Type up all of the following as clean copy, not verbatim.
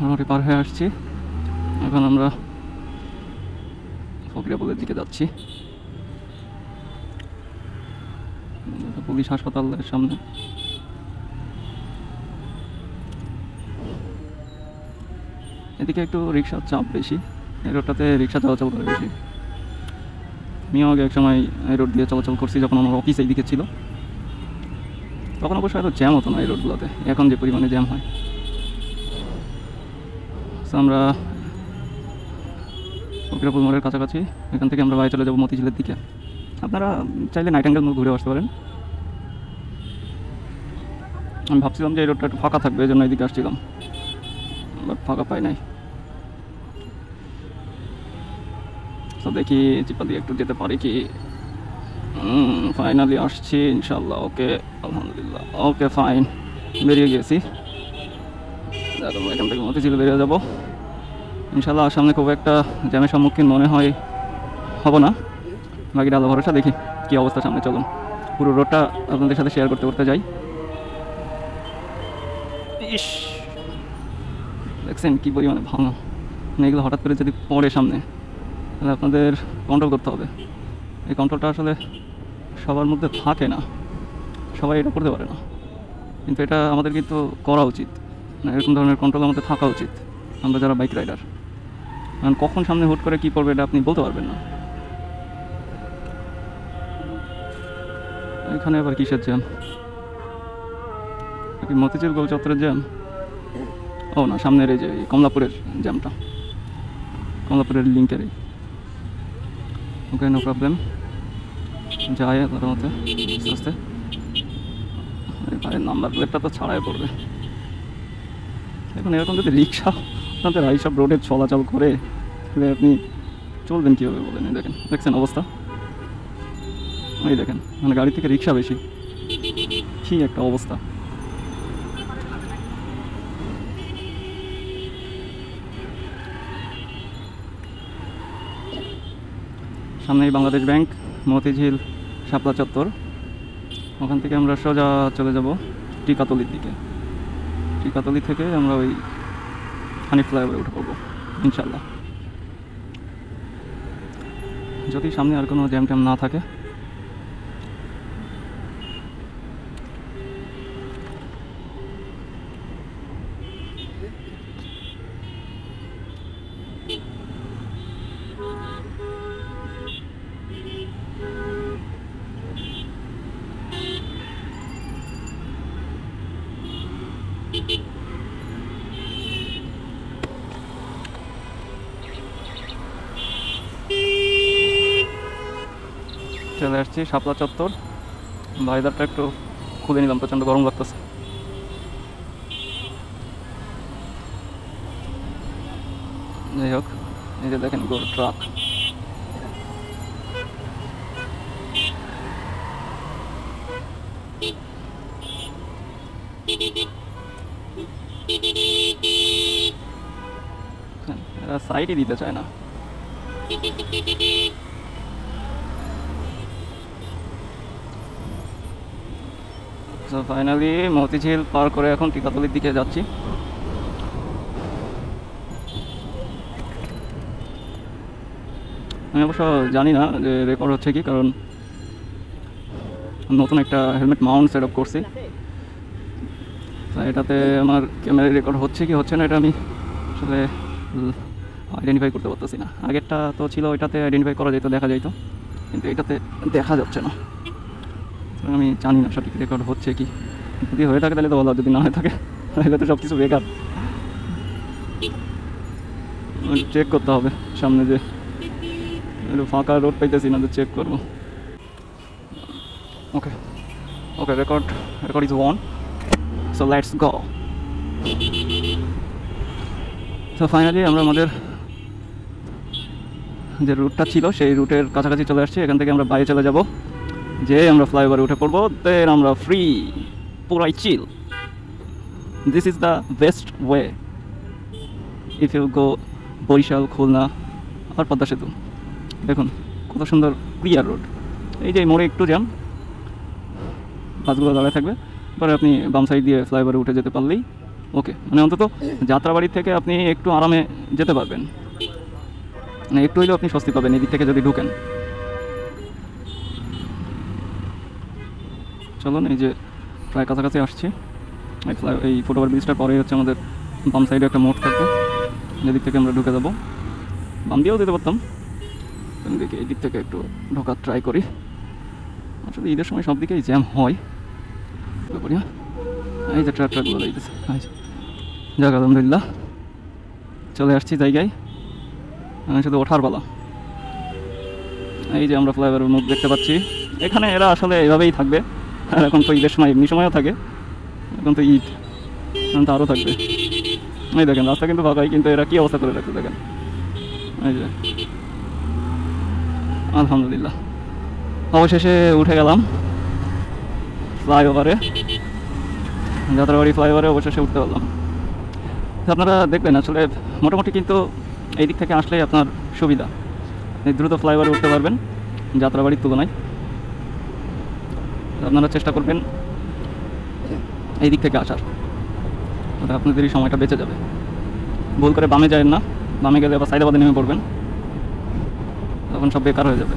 মোটামুটি পার হয়ে আসছি। এখন আমরা ফকিরাপুলের দিকে যাচ্ছি, পুলিশ হাসপাতালের সামনে। এদিকে একটু রিক্সার চাপ বেশি, এই রোডটাতে রিক্সা চলাচল করে বেশি। আমিও আগে এক সময় এই রোড দিয়ে চলাচল করছি যখন আমার অফিস এইদিকে ছিল, তখন অবশ্য এত জ্যাম হতো না এই রোডগুলোতে, এখন যে পরিমাণে জ্যাম হয়। আমরা ফকিরাপুল মোড়ের কাছাকাছি, এখান থেকে আমরা বাইরে চলে যাবো মতিঝিলের দিকে। আপনারা চাইলে নাইট অ্যাঙ্গেল ঘুরে আসতে পারেন। আমি ভাবছিলাম যে এই রোডটা একটু ফাঁকা থাকবে, এই জন্য এদিকে আসছিলাম, বাট ফাঁকা পাই নাই। তো দেখি চিপা দিয়ে একটু যেতে পারি কি। ফাইনালি আসছি ইনশাল্লাহ। ওকে, আলহামদুলিল্লাহ, ওকে ফাইন, বেরিয়ে গেছি। এখান থেকে মতিঝিল বেরিয়ে যাবো ইনশাল্লাহ। সামনে খুব একটা জ্যামের সম্মুখীন মনে হয় হব না, বাকিটা আল্লাহ ভরসা। দেখি কী অবস্থা সামনে, চলুন পুরো রোডটা আপনাদের সাথে শেয়ার করতে করতে যাই। ইস, দেখছেন কী পরিমাণে ভাঙা, মানে এগুলো হঠাৎ করে যদি পড়ে সামনে, তাহলে আপনাদের কন্ট্রোল করতে হবে। এই কন্ট্রোলটা আসলে সবার মধ্যে থাকে না, সবাই এটা করতে পারে না, কিন্তু এটা আমাদের কিন্তু করা উচিত। এরকম ধরনের কন্ট্রোল আমাদের থাকা উচিত, আমরা যারা বাইক রাইডার। কারণ কখন সামনে হুট করে কী পড়বে এটা আপনি বলতে পারবেন না। এখানে আবার কিসের জ্যাম? মতিঝিল গোল চত্বরের জ্যাম? ও না, সামনের এই যে কমলাপুরের জ্যামটা, কমলাপুরের লিঙ্কের। ওকে, নো প্রবলেম, যায় তার মধ্যে আস্তে আস্তে। ভাইয়ের নাম্বার প্লেটটা তো ছাড়াই পড়বে। এখন এরকম যদি রিক্সা আপনাদের এইসব রোডে চলাচল করে, তাহলে আপনি চলবেন কীভাবে বলেন? দেখেন, দেখছেন অবস্থা, এই দেখেন, মানে গাড়ি থেকে রিক্সা বেশি, কী একটা অবস্থা। সামনেই বাংলাদেশ ব্যাংক, মতিঝিল শাপলা চত্বর। ওখান থেকে আমরা সোজা চলে যাব টিকাতলির দিকে। টিকাতলি থেকে আমরা ওই হানি ফ্লাইওভারে উঠে পড়বো ইনশাল্লাহ, যদি সামনে আর কোনো জ্যাম ট্যাম না থাকে। চলে আসছি শাপলা চত্বর। ভাইদারটা একটু খুলে নিলাম, প্রচণ্ড গরম লাগতেছে। যাই হোক, এই যে দেখেন গোল ট্রাক। এরা সাইডই দিতে চায় না। তো ফাইনালি মতিঝিল পার করে এখন টিকাতলির দিকে যাচ্ছি। আমি অবশ্য জানি না যে রেকর্ড হচ্ছে কি, কারণ নতুন একটা হেলমেট মাউন্ট সেট আপ করছি। এটাতে আমার ক্যামেরায় রেকর্ড হচ্ছে কি হচ্ছে না এটা আমি আসলে আইডেন্টিফাই করতে পারতেছি না। আগেরটা তো ছিল, ওইটাতে আইডেন্টিফাই করা যেত, দেখা যাইতো, কিন্তু এটাতে দেখা যাচ্ছে না। আমি জানি না সঠিক রেকর্ড হচ্ছে কি। যদি হয়ে থাকে তাহলে তো ভালো, যদি না হয়ে থাকে তাহলে তো সব কিছু বেকার। চেক করতে হবে সামনে, যে একটু ফাঁকা রোড পাইতেছি না, তো চেক করবো। Okay okay, record is on, so let's go. তো ফাইনালি আমরা আমাদের যে রুটটা ছিল সেই রুটের কাছাকাছি চলে আসছি। এখান থেকে আমরা বাইরে চলে যাব, যে আমরা ফ্লাইওভারে উঠে পড়বো, দেন আমরা ফ্রি, পুরাই chill. This is the best way if you go Barishal, Khulna আর পদ্মা সেতু। দেখুন কত সুন্দর ক্লিয়ার রোড। এই যে মোড়ে একটু জ্যাম, বাসগুলো দাঁড়ায় থাকবে, পরে আপনি বাম সাইড দিয়ে ফ্লাইওভারে উঠে যেতে পারলেই ওকে, মানে অন্তত যাত্রাবাড়ি থেকে আপনি একটু আরামে যেতে পারবেন, মানে একটু হইলেও আপনি স্বস্তি পাবেন এদিক থেকে যদি ঢুকেন। চলুন, এই যে প্রায় কাছাকাছি আসছি। এই ফুটওভার ব্রিজটার পরেই হচ্ছে আমাদের বাম সাইডে একটা মোড় থাকবে, যেদিক থেকে আমরা ঢুকে যাবো। বাম দিয়েও দিতে পারতাম, দেখি এই দিক থেকে একটু ঢোকার ট্রাই করি। আসলে ঈদের সময় সব দিকেই জ্যাম হয়। হ্যাঁ, এই যে ট্রাকগুলো দিতেছে। যাক, আলহামদুলিল্লাহ চলে আসছি জায়গায়, শুধু ওঠার পালা। এই যে আমরা ফ্লাইওভারের মুখ দেখতে পাচ্ছি। এখানে এরা আসলে এভাবেই থাকবে, আর এখন তো ঈদের সময় এমনি সময়ও থাকে, এখন তো ঈদ, এখন তো আরও থাকবে। এই দেখেন রাস্তা কিন্তু ফাঁকাই, কিন্তু এরা কী অবস্থা করে রাখছে দেখেন। এই যে আলহামদুলিল্লাহ অবশেষে উঠে গেলাম ফ্লাইওভারে, যাত্রাবাড়ি ফ্লাইওভারে অবশেষে উঠতে পারলাম। আপনারা দেখবেন আসলে মোটামুটি কিন্তু এই দিক থেকে আসলেই আপনার সুবিধা, দ্রুত ফ্লাইওভারে উঠতে পারবেন যাত্রাবাড়ির তুলনায়। আপনারা চেষ্টা করবেন এই দিক থেকে আসার, তাহলে আপনাদেরই সময়টা বেঁচে যাবে। ভুল করে বামে যায় না, বামে গেলে আবার সাইদাবাদে নেমে পড়বেন, তখন সব বেকার হয়ে যাবে।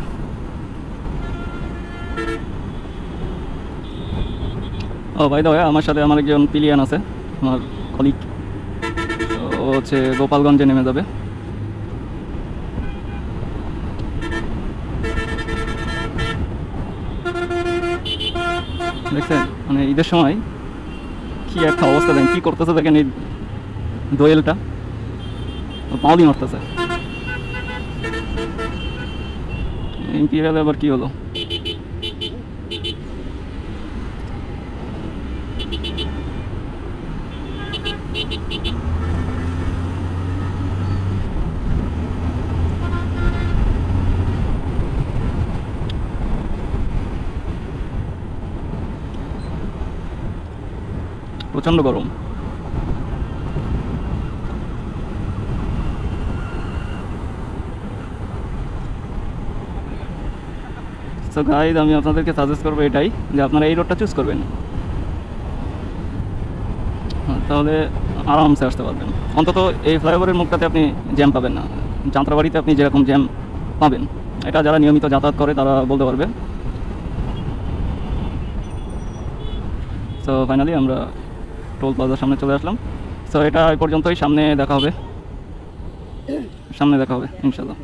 ও ভাই দাও, আমার সাথে আমার একজন পিলিয়ান আছে, আমার কলিগ, ও হচ্ছে গোপালগঞ্জে নেমে যাবে। দেখছেন মানে ঈদের সময় কি একটা অবস্থা, দেখেন কী করতেছে, দেখেন এই দোয়েলটা পাউলি মারতেছে। ইম্পিরিয়ালে আবার কি হলো? প্রচণ্ড গরম। সো গাইজ, আমি আপনাদেরকে সাজেস্ট করবো এটাই, যে আপনারা এই রোডটা চুজ করবেন, তাহলে আরামসে আসতে পারবেন। অন্তত এই ফ্লাইওভারের মুখটাতে আপনি জ্যাম পাবেন না। যাত্রাবাড়িতে আপনি যেরকম জ্যাম পাবেন, এটা যারা নিয়মিত যাতায়াত করে তারা বলতে পারবে। সো ফাইনালি আমরা টোল প্লাজার সামনে চলে আসলাম। সো এটা এই পর্যন্তই, সামনে দেখা হবে ইনশাল্লাহ।